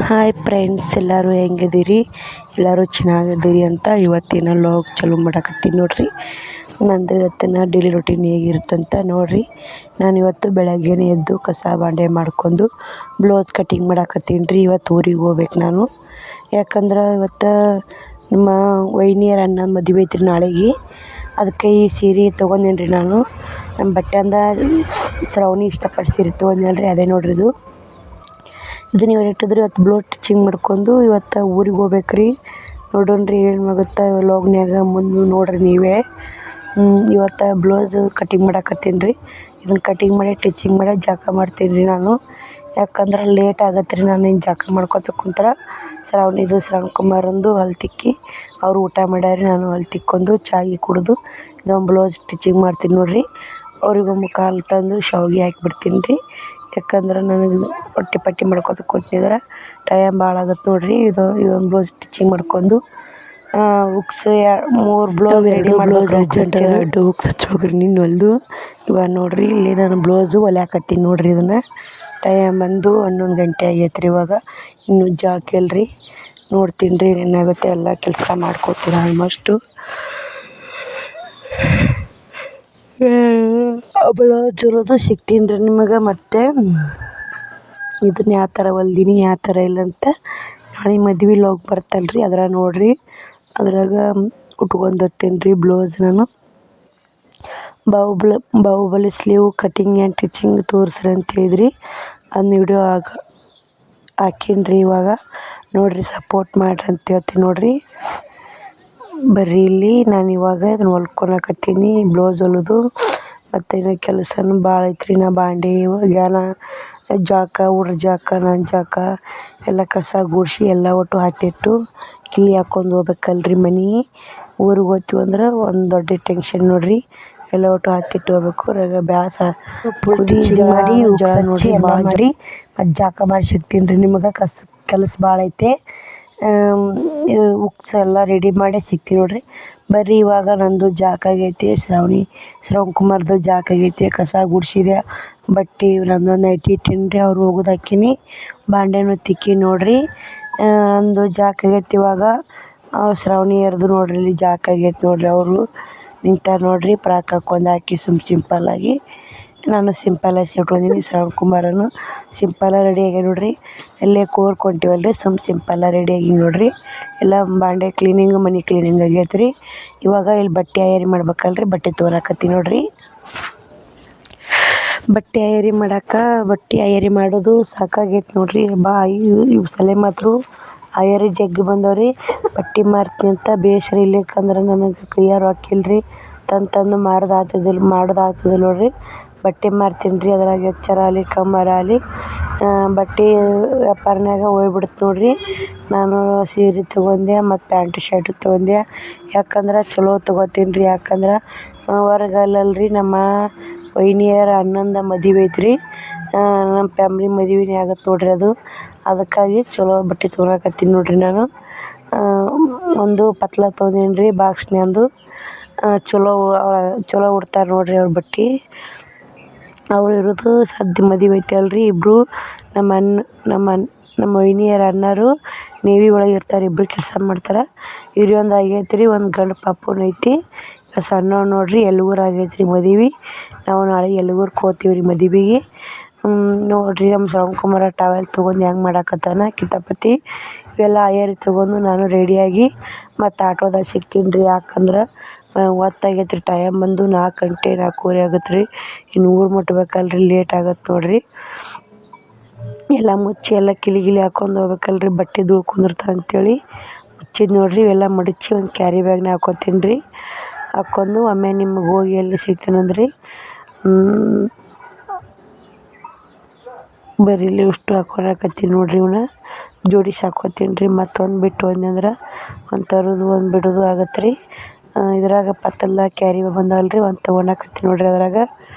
Hi friends, ಎಲ್ಲರೂ ಹೆಂಗಿದ್ದೀರಿ? ಎಲ್ಲರೂ ಚೆನ್ನಾಗಿದ್ದೀರಿ ಅಂತ ಇವತ್ತಿನ ಲಾಗ್ ಚಾಲೂ ಮಾಡಕತ್ತೀನಿ ನೋಡ್ರಿ. ನಂದು ಇವತ್ತಿನ ಡೈಲಿ ರೊಟೀನ್ ಹೇಗಿರುತ್ತಂತ ನೋಡ್ರಿ. ನಾನು ಇವತ್ತು ಬೆಳಗ್ಗೆನೇ ಎದ್ದು ಕಸ ಬಾಂಡೆ ಮಾಡ್ಕೊಂಡು ಬ್ಲೌಸ್ ಕಟಿಂಗ್ ಮಾಡಕತ್ತೀನಿ ರೀ. ಇವತ್ತು ಊರಿಗೆ ಹೋಗ್ಬೇಕು ನಾನು. ಯಾಕಂದ್ರೆ ಇವತ್ತು ನಮ್ಮ ವೈನಿಯರ ಅಣ್ಣನ ಮದುವೆ ಐತ್ರಿ ನಾಳೆಗೆ. ಅದಕ್ಕೆ ಈ ಸೀರೆ ತೊಗೊಂಡೇನಿ ರೀ ನಾನು. ನಮ್ಮ ಬಟ್ಟೆ ಅಂದ ಶ್ರಾವಣಿ ಇಷ್ಟಪಟ್ಟು ಸೀರೆ ತೊಗೊಂಡಲ್ರಿ, ಅದೇ ನೋಡ್ರಿ ಇದು ನೀವು ಇಟ್ಟಿದ್ರೆ ಇವತ್ತು ಬ್ಲೌಸ್ ಸ್ಟಿಚಿಂಗ್ ಮಾಡ್ಕೊಂಡು ಇವತ್ತು ಊರಿಗೆ ಹೋಗ್ಬೇಕು ರೀ. ನೋಡೋಣ್ರಿ ಏನಾಗುತ್ತೆ ವ್ಲಾಗ್ನ್ಯಾಗ ಮುಂದೆ ನೋಡ್ರಿ ನೀವೇ. ಇವತ್ತು ಬ್ಲೌಸ್ ಕಟಿಂಗ್ ಮಾಡಕತ್ತೀನಿ ರೀ. ಇದನ್ನು ಕಟಿಂಗ್ ಮಾಡಿ ಸ್ಟಿಚಿಂಗ್ ಮಾಡಿ ಜಾಕ ಮಾಡ್ತೀನಿ ರೀ ನಾನು. ಯಾಕಂದ್ರೆ ಲೇಟ್ ಆಗತ್ತೆ ರೀ. ನಾನು ಇನ್ನು ಜಾಕ ಮಾಡ್ಕೊತ ಕುಂತ್ರೆ ಶ್ರವಣ್ ಕುಮಾರಂದು ಹಲ್ಲು ತಿಕ್ಕಿ ಅವರು ಊಟ ಮಾಡ್ಯಾರ. ನಾನು ಹಲ್ಲು ತಿಕ್ಕೊಂಡು ಚಾಯ್ ಕುಡಿದು ಇದೊಂದು ಬ್ಲೌಸ್ ಸ್ಟಿಚಿಂಗ್ ಮಾಡ್ತೀನಿ ನೋಡಿರಿ. ಅವ್ರಿಗೊಮ್ಮೆ ಕಾಲು ತಂದು ಶಾವಿಗೆ ಹಾಕಿಬಿಡ್ತೀನಿ ರೀ. ಯಾಕಂದ್ರೆ ನನಗೆ ಪಟ್ಟಿ ಮಾಡ್ಕೊತ ಕೂತಿದ್ರೆ ಟೈಮ್ ಭಾಳ ಆಗತ್ತೆ ನೋಡಿರಿ. ಇದೊಂದು ಬ್ಲೌಸ್ ಸ್ಟಿಚಿಂಗ್ ಮಾಡ್ಕೊಂಡು ಹುಕ್ಸ್ 3 ಬ್ಲೌಸ್ ರೆಡಿ ಮಾಡ್ಬೇಕು. ಅಡ್ಡು ಹುಕ್ಸ್ ಹಚ್ಬೇಕ್ರಿ ನಿನ್ನ ಹೊಲ್ದು. ಇವಾಗ ನೋಡಿರಿ ಇಲ್ಲಿ ನಾನು ಬ್ಲೌಸು ಹೊಲ್ಯಾಕತ್ತೀನಿ ನೋಡಿರಿ. ಇದನ್ನು ಟೈಮ್ ಬಂದು 11 ಗಂಟೆ ಆಗೈತೆ ರೀ. ಇವಾಗ ಇನ್ನೂ ಜಾಗ ಇಲ್ರಿ. ನೋಡ್ತೀನಿ ರೀ ಏನಾಗುತ್ತೆ. ಎಲ್ಲ ಕೆಲಸ ಮಾಡ್ಕೋತೀನಿ ಆಲ್ಮೋಸ್ಟು. ಬ್ಲೌಸ್ ಹೊಲಿದು ಸಿಗ್ತೀನಿ ರೀ ನಿಮಗೆ. ಮತ್ತು ಇದನ್ನ ಯಾವ ಥರ ಹೊಲ್ದೀನಿ ಯಾವ ಥರ ಇಲ್ಲ ಅಂತ ನಾಳೆ ಮದ್ವೆ ಲಾಗ್ ಬರ್ತಲ್ಲ ರೀ, ಅದ್ರಾಗ ನೋಡಿರಿ. ಅದ್ರಾಗ ಉಟ್ಕೊಂಡಿರ್ತೀನಿ ರೀ ಬ್ಲೌಸ್ ನಾನು. Baahubali sleeve cutting and stitching ತೋರಿಸ್ರಿ ಅಂತ ಹೇಳಿದ್ರಿ. ಅದನ್ನ ವಿಡಿಯೋ ಹಾಕೀನಿ ರೀ. ಇವಾಗ ನೋಡಿರಿ, ಸಪೋರ್ಟ್ ಮಾಡಿರಿ ಅಂತ ಹೇಳ್ತೀನಿ ನೋಡಿರಿ. ಬರ್ರಿ ಇಲ್ಲಿ ನಾನು ಇವಾಗ ಇದನ್ನು ಹೊಲ್ಕೊಳಕತ್ತೀನಿ ಬ್ಲೌಸ್ ಹೊಲಿದು. ಮತ್ತು ಇನ್ನು ಕೆಲಸನೂ ಭಾಳ ಐತ್ರಿ. ನಾ ಬಾಂಡೆ ಒಗ್ಯಾನ, ಜಾಕ ಹುಡ್ರ ಜಾಕ, ನನ್ನ ಜಾಕ ಎಲ್ಲ ಕಸ ಗುಡಿಸಿ ಎಲ್ಲ ಒಟ್ಟು ಹತ್ತಿಟ್ಟು ಕಿಲಿ ಹಾಕ್ಕೊಂಡು ಹೋಗ್ಬೇಕಲ್ರಿ ಮನೆ. ಊರಿಗೆ ಹೋಗ್ತೀವಿ ಅಂದ್ರೆ ಒಂದು ದೊಡ್ಡ ಟೆನ್ಷನ್ ನೋಡಿರಿ. ಎಲ್ಲ ಒಟ್ಟು ಹತ್ತಿಟ್ಟು ಹೋಗ್ಬೇಕು. ಬ್ಯಾಸ ಮಾಡಿ ಹಚ್ಚಿ ಎಲ್ಲ ಮಾಡಿ ಮತ್ತು ಜಾಕ ಮಾಡಿ ಸಿಗ್ತೀನಿ ರೀ ನಿಮಗೆ. ಕೆಲಸ ಭಾಳ ಐತೆ. ಉಕ್ಸ್ ಎಲ್ಲ ರೆಡಿ ಮಾಡಿ ಸಿಗ್ತೀನಿ ನೋಡಿರಿ. ಬರ್ರಿ ಇವಾಗ ನಂದು ಜಾಕ ಆಗೈತಿ. ಶ್ರವಣ್ ಕುಮಾರ್ದು ಜಾಕ ಆಗೈತಿ. ಕಸ ಗುಡಿಸಿದೆ, ಬಟ್ಟೆ ನಂದೊಂದು ನೈಟಿ ಇಟ್ಟೀನಿ ರೀ. ಅವ್ರು ಹೋಗೋದು ಹಾಕೀನಿ, ಬಾಂಡೆನೂ ತಿಕ್ಕಿ ನೋಡಿರಿ. ನಂದು ಜಾಕ ಆಗೈತಿ. ಇವಾಗ ಶ್ರಾವಣಿಯರ್ದು ನೋಡಿರಿ ಇಲ್ಲಿ ಜಾಕ ಆಗೈತಿ ನೋಡಿರಿ. ಅವರು ನಿಂತಾರೆ ನೋಡಿರಿ. ಫ್ರಾಕ್ ಹಾಕ್ಕೊಂಡು ಹಾಕಿ ಸಿಂಪಲ್ಲಾಗಿ. ನಾನು ಸಿಂಪಲ್ಲಾಗಿ ಇಟ್ಕೊಂಡಿನಿ. ಶ್ರವಣ್ ಕುಮಾರನು ಸಿಂಪಲ್ಲಾಗಿ ರೆಡಿ ಆಗ್ಯಾನ ನೋಡಿರಿ. ಎಲ್ಲೇ ಕೋರ್ಕೊಂತೀವಲ್ರಿ, ಸಿಂಪಲ್ಲಾಗಿ ರೆಡಿ ಆಗಿ ನೋಡಿರಿ. ಎಲ್ಲ ಬಾಂಡೆ ಕ್ಲೀನಿಂಗ್, ಮನೆ ಕ್ಲೀನಿಂಗ್ ಆಗೈತೆ ರೀ. ಇವಾಗ ಇಲ್ಲಿ ಬಟ್ಟೆ ಅಯರಿ ಮಾಡ್ಬೇಕಲ್ರಿ, ಬಟ್ಟೆ ತೊಗೊಳಕತ್ತೀನಿ ನೋಡಿರಿ. ಬಟ್ಟೆ ಅಯರಿ ಮಾಡೋದು ಸಾಕಾಗೈತೆ ನೋಡಿರಿ. ಇವು ಸಲೆ ಮಾತ್ರ ಅಯರಿ ಜಗ್ಗಿ ಬಂದವ್ರಿ. ಬಟ್ಟೆ ಮಾರ್ತೀನಿ ಅಂತ ಬೇಸರ. ಇಲ್ಲಕ್ಕಂದ್ರೆ ನನಗೆ ಕ್ಲಿಯರ್ ಹಾಕಿಲ್ರಿ. ತಂದು ಮಾಡೋದಾಗ್ತದೆ ನೋಡಿರಿ. ಬಟ್ಟೆ ಮಾರ್ತೀನಿ ರೀ. ಅದ್ರಾಗ ಹೆಚ್ಚರ ಆಗಲಿ ಕಮ್ಮರ ಆಗಲಿ ಬಟ್ಟೆ ವ್ಯಾಪಾರನಾಗ ಹೋಗ್ಬಿಡುತ್ತೆ ನೋಡಿರಿ. ನಾನು ಸೀರೆ ತೊಗೊಂಡೆ ಮತ್ತು ಪ್ಯಾಂಟು ಶರ್ಟು ತೊಗೊಂಡೆ. ಯಾಕಂದ್ರೆ ಚಲೋ ತೊಗೋತೀನಿ ರೀ. ಯಾಕಂದ್ರೆ ಹೊರಗಲ್ಲಲ್ರಿ, ನಮ್ಮ ವೈನಿಯರ ಅಣ್ಣಂದು ಮದುವೆ ಐತ್ರಿ. ನಮ್ಮ ಫ್ಯಾಮ್ಲಿ ಮದುವೆನೇ ಆಗತ್ತೆ ನೋಡಿರಿ ಅದು. ಅದಕ್ಕಾಗಿ ಚಲೋ ಬಟ್ಟೆ ತೊಗೊಳಕತ್ತೀನಿ ನೋಡಿರಿ ನಾನು. ಒಂದು ಪತ್ಲ ತೊಗೊಂಡೀನಿ ರೀ ಬಾಕ್ಸ್ನ್ಯಾಂದು. ಚಲೋ ಉಡ್ತಾರೆ ನೋಡಿರಿ ಅವ್ರ ಬಟ್ಟೆ. ಅವ್ರು ಇರೋದು ಸದ್ಯ ಮದುವೆ ಐತೆ ಅಲ್ರಿ. ಇಬ್ಬರು ನಮ್ಮ ವೈನಿಯರ ಅಣ್ಣರು ನೇವಿ ಒಳಗೆ ಇರ್ತಾರೆ. ಇಬ್ಬರು ಕೆಲಸ ಮಾಡ್ತಾರೆ. ಇವ್ರೊಂದು ಆಗೈತೆ ರೀ, ಒಂದು ಗಂಡು ಪಾಪುನು ಐತಿ. ಸಣ್ಣವ್ ನೋಡಿರಿ ಯಲ್ಗೂರು ಆಗೈತೆ ರೀ ಮದುವೆ. ನಾವು ನಾಳೆ ಯಲ್ಗೂರ್ಗೆ ಹೋಗ್ತೀವಿ ರೀ ಮದುವೆಗೆ. ನೋಡಿರಿ ನಮ್ಮ ಶ್ರವಣ್ ಕುಮಾರ ಟವೆಲ್ ತೊಗೊಂಡು ಹೆಂಗೆ ಮಾಡಾಕತ್ತಾನ ಕಿತಾಪತಿ. ಇವೆಲ್ಲ ಅಯರಿ ತೊಗೊಂಡು ನಾನು ರೆಡಿಯಾಗಿ ಮತ್ತು ಆಟೋದಾಗ ಸಿಗ್ತೀನಿ ರೀ. ಯಾಕಂದ್ರೆ ಹೊತ್ತಾಗೈತೆ ರೀ. ಟೈಮ್ ಬಂದು 4 ಗಂಟೆ 4:15 ಆಗತ್ತೆ ರೀ. ಇನ್ನು ಊರು ಮುಟ್ಬೇಕಲ್ರಿ, ಲೇಟ್ ಆಗತ್ತೆ ನೋಡಿರಿ. ಎಲ್ಲ ಮುಚ್ಚಿ ಎಲ್ಲ ಕಿಲಿ ಹಾಕ್ಕೊಂಡು ಹೋಗ್ಬೇಕಲ್ರಿ, ಬಟ್ಟೆ ದುಳ್ಕೊಂಡಿರ್ತಾವೆ ಅಂಥೇಳಿ ಮುಚ್ಚಿದ್ದು ನೋಡಿರಿ. ಇವೆಲ್ಲ ಮಡಚಿ ಒಂದು ಕ್ಯಾರಿ ಬ್ಯಾಗ್ನ ಹಾಕ್ಕೊತೀನಿ ರೀ. ಹಾಕ್ಕೊಂಡು ಆಮೇಲೆ ನಿಮಗೆ ಹೋಗಿ ಎಲ್ಲಿ ಸಿಗ್ತೀನಂದ್ರಿ. ಬರ್ರಿ ಇಲ್ಲಿ ಇಷ್ಟು ಹಾಕ್ಕೊಳಕತ್ತೀನಿ ನೋಡಿರಿ. ಇವನ್ನ ಜೋಡಿಸಿ ಹಾಕ್ಕೊತೀನಿ ರೀ. ಮತ್ತೊಂದು ಬಿಟ್ಟು ಹೋದ್ನಂದ್ರೆ ಒಂದು ತರೋದು ಒಂದು ಬಿಡೋದು ಆಗತ್ತೆ ರೀ. ಇದ್ರಾಗ ಪತ್ತಲ್ದಾಗ ಕ್ಯಾರಿ ಬ್ಯಾಗ್ ಬಂದವಲ್ರಿ, ಒಂದು ತೊಗೊಳಕತ್ತೀನಿ ನೋಡಿರಿ. ಅದ್ರಾಗ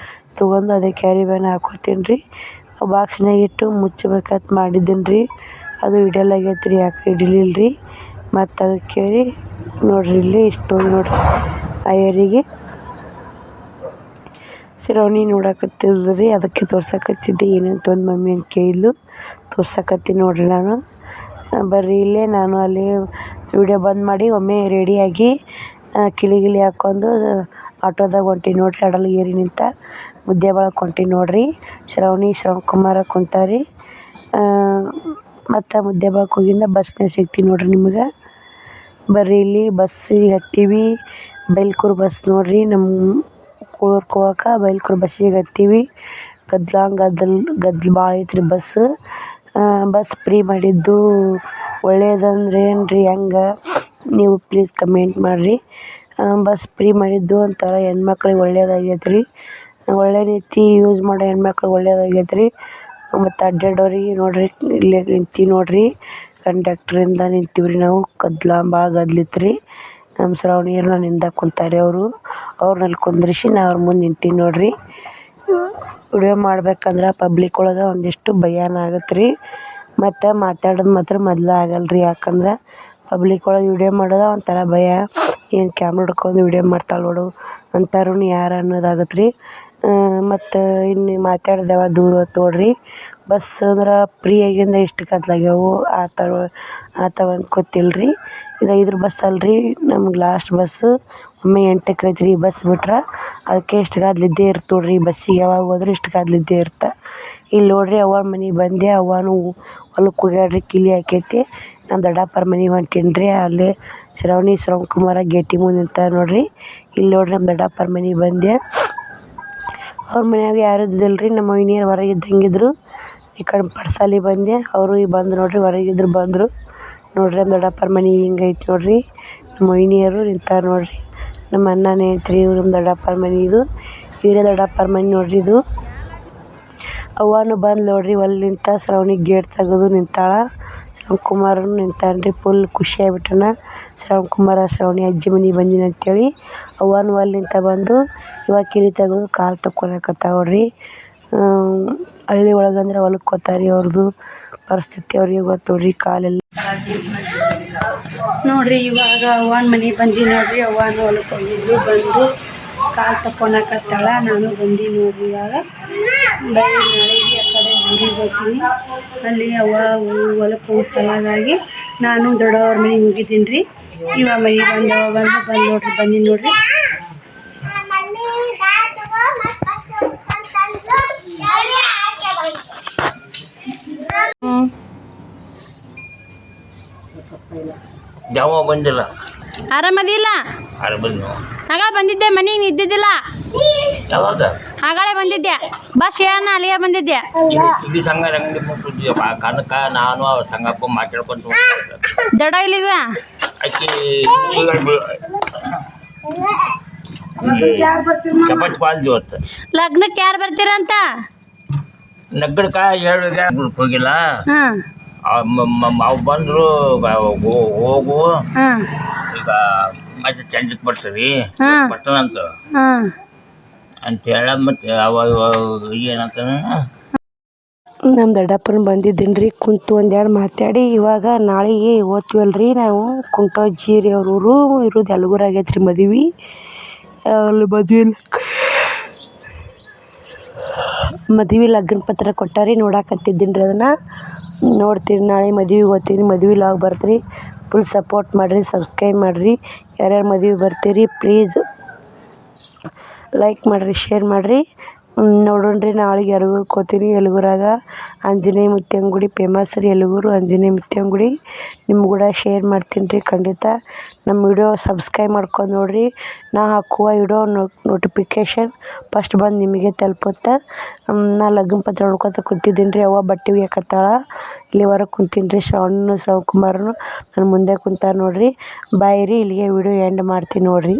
ತೊಗೊಂಡು ಅದೇ ಕ್ಯಾರಿ ಬ್ಯಾಗ್ನ ಹಾಕ್ಕೊತೀನಿ ರೀ. ಬಾಕ್ಸ್ನಾಗ ಇಟ್ಟು ಮುಚ್ಚಬೇಕಂತ ಮಾಡಿದ್ದೀನಿ ರೀ. ಅದು ಹಿಡಿಯಲಾಗೈತೆ ರೀ. ಯಾಕೆ ಹಿಡಿಲಿಲ್ಲ ರೀ. ಮತ್ತು ಅದಕ್ಕೆ ರೀ ನೋಡಿರಿ ಇಲ್ಲಿ ಇಷ್ಟು ತೊಗೊಂಡು ನೋಡಿರಿ ಅಯ್ಯರಿಗೆ ಶ್ರಾವಣಿ ನೋಡಕತ್ತಿಲ್ಲ ರೀ. ಅದಕ್ಕೆ ತೋರ್ಸಕತ್ತಿದ್ದೆ ಏನೇನು ತೊಂದು ಮಮ್ಮಿ ಅಂತ ಕೇಳಿದ್ಲು. ತೋರ್ಸಕತ್ತೀನಿ ನೋಡಿರಿ ನಾನು. ಬರ್ರಿ ಇಲ್ಲೇ ನಾನು ಅಲ್ಲಿ ವಿಡಿಯೋ ಬಂದ್ ಮಾಡಿ ಒಮ್ಮೆ ರೆಡಿಯಾಗಿ ಗಿಲಿ ಹಾಕ್ಕೊಂಡು ಆಟೋದಾಗ ಹೊಂಟೀನಿ ನೋಡ್ರಿ. ಅಡಲಗೇರಿ ನಿಂತ ಮುದ್ದೇಬಿಹಾಳಕ್ಕೆ ಹೊಂಟೀನಿ ನೋಡ್ರಿ. ಶ್ರವಣಕುಮಾರ ಕುಂತಾರಿ. ಮತ್ತು ಮುದ್ದೇಬಿಹಾಳಕ್ಕೆ ಹೋಗಿಂದ ಬಸ್ನಾಗ ಸಿಗ್ತೀನಿ ನೋಡ್ರಿ ನಿಮ್ಗೆ. ಬರ್ರಿ ಇಲ್ಲಿ ಬಸ್ಸಿಗೆ ಹತ್ತೀವಿ. ಬೈಲ್ಕೂರು ಬಸ್ ನೋಡ್ರಿ. ನಮ್ಮ ಕೂಳೂರ್ಗೆ ಹೋಗೋಕೆ ಬೈಲ್ಕೂರು ಬಸ್ಸಿಗೆ ಹತ್ತೀವಿ. ಗದ್ದಲ ಭಾಳ ಐತ್ರಿ ಬಸ್ ಫ್ರೀ ಮಾಡಿದ್ದು ಒಳ್ಳೇದಂದ್ರೆ ಏನ್ರಿ ಹೆಂಗೆ ನೀವು ಪ್ಲೀಸ್ ಕಮೆಂಟ್ ಮಾಡಿರಿ. ಬಸ್ ಫ್ರೀ ಮಾಡಿದ್ದು ಒಂಥರ ಹೆಣ್ಮಕ್ಳಿಗೆ ಒಳ್ಳೇದಾಗೈತೆ ರೀ. ಒಳ್ಳೆ ರೀತಿ ಯೂಸ್ ಮಾಡೋ ಹೆಣ್ಮಕ್ಳಿಗೆ ಒಳ್ಳೇದಾಗೈತೆ ರೀ. ಮತ್ತು ಅಡ್ಡಾಡೋರಿಗೆ ನೋಡ್ರಿ ಇಲ್ಲೇ ನಿಂತೀವಿ ನೋಡ್ರಿ. ಕಂಡಕ್ಟ್ರಿಂದ ನಿಂತೀವ್ರಿ ನಾವು. ಭಾಳ ಗದ್ದಲಿತ್ತು ರೀ. ನಮ್ಮ ಶ್ರಾವಣಿಯರು ಹಿಂದೆ ಕುಂತಾರೆ. ಅವ್ರನ್ನಲ್ಲಿ ಕುಂದ್ರಿಸಿ ನಾ ಅವ್ರ ಮುಂದೆ ನಿಂತೀನಿ ನೋಡ್ರಿ. ವಿಡಿಯೋ ಮಾಡ್ಬೇಕಂದ್ರೆ ಪಬ್ಲಿಕ್ ಒಳಗೆ ಒಂದಿಷ್ಟು ಭಯನೂ ಆಗತ್ತೆ ರೀ. ಮತ್ತು ಮಾತಾಡೋದು ಮಾತ್ರ ಮೊದಲು ಆಗಲ್ಲ ರೀ. ಯಾಕಂದ್ರೆ ಪಬ್ಲಿಕ್ ಒಳಗೆ ವಿಡಿಯೋ ಮಾಡೋದು ಒಂಥರ ಭಯ. ಏನು ಕ್ಯಾಮ್ರಾ ಹಿಡ್ಕೊಂಡು ವಿಡಿಯೋ ಮಾಡ್ತಾಳೆ ನೋಡು ಅಂತಾರೂ ಯಾರು ಅನ್ನೋದಾಗತ್ತೆ ರೀ. ಮತ್ತು ಇನ್ನು ಮಾತಾಡ್ದೇವ ದೂರ ಹೊತ್ತು ನೋಡ್ರಿ. ಬಸ್ ಅಂದ್ರೆ ಫ್ರೀ ಆಗಿಂದ ಎಷ್ಟು ಗದ್ದಲಾಗ್ಯಾವು ಆತವ ಅಂತ ಗೊತ್ತಿಲ್ಲ ರೀ. ಇದು 5 ಬಸ್ ಅಲ್ರಿ ನಮ್ಗೆ ಲಾಸ್ಟ್ ಬಸ್ಸು. ಒಮ್ಮೆ 8ಕ್ಕೆ ಐತ್ರಿ ಈ ಬಸ್ ಬಿಟ್ರೆ. ಅದಕ್ಕೆ ಇಷ್ಟು ಗದ್ದಲಿದ್ದೇ ಇರುತ್ತೆ ನೋಡ್ರಿ. ಬಸ್ಸಿಗೆ ಯಾವಾಗ ಹೋದ್ರೂ ಇಷ್ಟು ಗದ್ದಲಿದ್ದೇ ಇರುತ್ತೆ. ಇಲ್ಲಿ ನೋಡ್ರಿ ಅವ್ವನ ಮನೆಗೆ ಬಂದೆ. ಅವ್ವನೂ ಹೊಲಕ್ಕೆ ಹೋಗ್ಯಾಳ್ರಿ. ಕಿಲಿ ಹಾಕೈತಿ. ನಾನು ದೊಡ್ಡಪ್ಪರ ಮನೆಗೆ ಹೊಂಟೀನಿ ರೀ. ಅಲ್ಲೇ ಶ್ರವಣಕುಮಾರ ಗೇಟಿ ಮುಂದೆ ನಿಂತಾರೆ ನೋಡ್ರಿ. ಇಲ್ಲಿ ನೋಡ್ರಿ ನಮ್ಮ ದೊಡ್ಡಪ್ಪರ ಮನೆಗೆ ಬಂದೆ. ಅವ್ರ ಮನ್ಯಾಗ ಯಾರೂ ಇದ್ದಿಲ್ಲ ರೀ. ನಮ್ಮ ವೈನಿಯರು ಹೊರಗೆ ಇದ್ದಂಗಿದ್ರು. ಈ ಕಡೆ ಪಡ್ಸಾಲಿ ಬಂದೆ. ಅವರು ಬಂದು ನೋಡ್ರಿ ಹೊರಗಿದ್ರು ಬಂದರು ನೋಡ್ರಿ. ನಮ್ಮ ದೊಡ್ಡಪ್ಪರ ಮನೆ ಹಿಂಗೈತೆ ನೋಡ್ರಿ. ನಮ್ಮ ವೈನಿಯರು ನಿಂತಾರೆ ನೋಡ್ರಿ. ನಮ್ಮ ಅಣ್ಣನೇ ಐತ್ರಿ. ಇವ್ರು ನಮ್ಮ ದೊಡ್ಡಪ್ಪರ ಮನೆ. ಇವರೇ ದೊಡ್ಡಪ್ಪರ ಮನೆ ನೋಡ್ರಿ. ಇದು ಅವ್ವನೂ ಬಂದು ನೋಡ್ರಿ ನಿಂತ ಶ್ರವಣಿಗೆ ಗೇಟ್ ತೆಗೆದು ನಿಂತಾಳ. ಶ್ರವಣಕುಮಾರನು ನಿಂತಾನ್ರಿ. ಫುಲ್ ಖುಷಿ ಆಗ್ಬಿಟ್ಟನ. ಶ್ರವಣಿ ಅಜ್ಜಿ ಮನೆಗೆ ಬಂದೀನಿ ಅಂತೇಳಿ. ಅವ್ವನೂ ನಿಂತ ಬಂದು ಇವಾಗ ಕಿಲಿ ತೆಗೆದು ಕಾಲು ತಕ್ಕೊಳಕತ್ತಾವ ನೋಡ್ರಿ. ಹಳ್ಳಿ ಒಳಗಂದ್ರೆ ಹೊಲಕ್ಕೆ ಹೋಗ್ತಾರೆ. ಅವ್ರದ್ದು ಪರಿಸ್ಥಿತಿ ಅವ್ರಿಗೆ ಗೊತ್ತು ನೋಡ್ರಿ. ಕಾಲೆಲ್ಲ ನೋಡ್ರಿ. ಇವಾಗ ಅವ್ವನ ಮನೆಗೆ ಬಂದೀನಿ ನೋಡ್ರಿ. ಅವ್ವನೂ ಹೊಲಕ್ಕೆ ಹೋಗಿದ್ದು ಬಂದು ಕಾಲು ತಕ್ಕೊಳಕತ್ತಾಳ. ನಾನು ಬಂದೀನಿ ನೋಡ್ರಿ. ಇವಾಗ ನಾಳೆಗೆ ಆ ಕಡೆ ಊರಿಗೆ ಹೋಗ್ತೀನಿ. ಅಲ್ಲಿ ಅವ್ವ ಹೊಲಕ್ಕೆ ಹೋಗೋ ಸಲುವಾಗಿ ನಾನು ದೊಡ್ಡವ್ರ ಮನೆಗೆ ಹೋಗಿದ್ದೀನಿ ರೀ. ಇವಾಗ ಮನೆಗೆ ಬಂದು ನೋಡ್ರಿ ಬಂದೀನಿ ನೋಡ್ರಿ. ಯಾವ ಬಂದಿಲ್ಲ. ಆರಾಮದಿಲ್ಲ? ಆಗ ಬಂದಿದ್ದೆ ಮನೆಗೆ ಇದ್ದಿದ್ದಿಲ್ಲ. ಯಾವಾಗ ಆಗಳೇ ಬಂದಿದ್ದೆ. ಬಸ್ ಹೇಳಣ್ಣ ಅಲ್ಲಿಗೆ ಬಂದಿದ್ದೆ. ಸುದ್ದಿ ಸಂಘ ಕನಕ ನಾನು ಅವ್ರ ಸಂಗಪ್ಪ ಮಾತಾಡ್ಕೊಂತ ದೊಡ್ಡ ಇಲ್ಲಿಗ ಆಕಿ ಚಪಾತಿ ಪಾಲ್ದಿ ಹೊತ್ತು ಲಗ್ನಕ್ಕೆ ಯಾರು ಬರ್ತೀರಂತ ನಗ್ಗಡ್ಕ ಹೋಗಿಲ್ಲ. ಅವು ಬಂದರು ಹೋಗು ಈಗ ಮತ್ತೆ ಚಂದಕ್ಕೆ ಬರ್ತೀವಿ ಬರ್ತಾನಂತ ಅಂತ ಹೇಳ. ಮತ್ತೆ ಏನಂತ ನಮ್ಮ ದೊಡ್ಡಪ್ಪನ ಬಂದಿದ್ದೀನಿ ರೀ. ಕುಂತು ಒಂದೆರಡು ಮಾತಾಡಿ ಇವಾಗ ನಾಳೆಗೆ ಓದ್ತೀವಲ್ಲ ರೀ ನಾವು. ಕುಂಟೋಜ್ಜಿ ರೀ ಅವ್ರ ಊರು. ಇರೋದು ಯಲಗೂರು ಆಗೈತೆ ರೀ ಮದುವೆ. ಅಲ್ಲಿ ಮದುವೆ ಲಗ್ನ ಪತ್ರ ಕೊಟ್ಟಾರಿ. ನೋಡಾಕತ್ತಿದ್ದೀನಿ ರೀ. ಅದನ್ನು ನೋಡ್ತೀನಿ. ನಾಳೆ ಮದುವೆಗೆ ಹೋಗ್ತೀನಿ. ಮದುವೆ ಲಾಗ್ ಬರ್ತೀರಿ. ಫುಲ್ ಸಪೋರ್ಟ್ ಮಾಡಿರಿ. ಸಬ್ಸ್ಕ್ರೈಬ್ ಮಾಡಿರಿ. ಯಾರ್ಯಾರು ಮದುವೆ ಬರ್ತೀರಿ ಪ್ಲೀಸ್ ಲೈಕ್ ಮಾಡಿರಿ, ಶೇರ್ ಮಾಡಿರಿ. ನೋಡೋಣ್ರಿ ನಾಳೆಗೆ ಯಲಗೂರ್ಗೆ ಹೋಗ್ತೀನಿ. ಯಲಗೂರಾಗ ಆಂಜನೇಯ ಮುತ್ಯನ ಗುಡಿ ಫೇಮಸ್ ರೀ. ಯಲಗೂರು ಆಂಜನೇಯ ಮುತ್ಯನ ಗುಡಿ ನಿಮ್ಗೆ ಕೂಡ ಶೇರ್ ಮಾಡ್ತೀನಿ ರೀ. ಖಂಡಿತ ನಮ್ಮ ವಿಡಿಯೋ ಸಬ್ಸ್ಕ್ರೈಬ್ ಮಾಡ್ಕೊಂಡು ನೋಡಿರಿ. ನಾ ಹಾಕುವ ವಿಡಿಯೋ ನೋಟಿಫಿಕೇಷನ್ ಫಸ್ಟ್ ಬಂದು ನಿಮಗೆ ತಲುಪುತ್ತೆ. ನಾ ಲಗ್ನ ಪತ್ರ ನೋಡ್ಕೊತ ಕುಂತಿದ್ದೀನಿ ರೀ. ಅವ್ವ ಬಟ್ಟೆ ಒಗ್ಯಾಕತ್ತಾಳ. ಇಲ್ಲಿ ಹೊರಗೆ ಕುಂತೀನಿ ರೀ. ಶ್ರವಣಕುಮಾರನು ನನ್ನ ಮುಂದೆ ಕುಂತಾರೆ ನೋಡಿರಿ. ಬಾಯ್ ರೀ. ಇಲ್ಲಿಗೆ ವಿಡಿಯೋ ಎಂಡ್ ಮಾಡ್ತೀನಿ ನೋಡಿರಿ.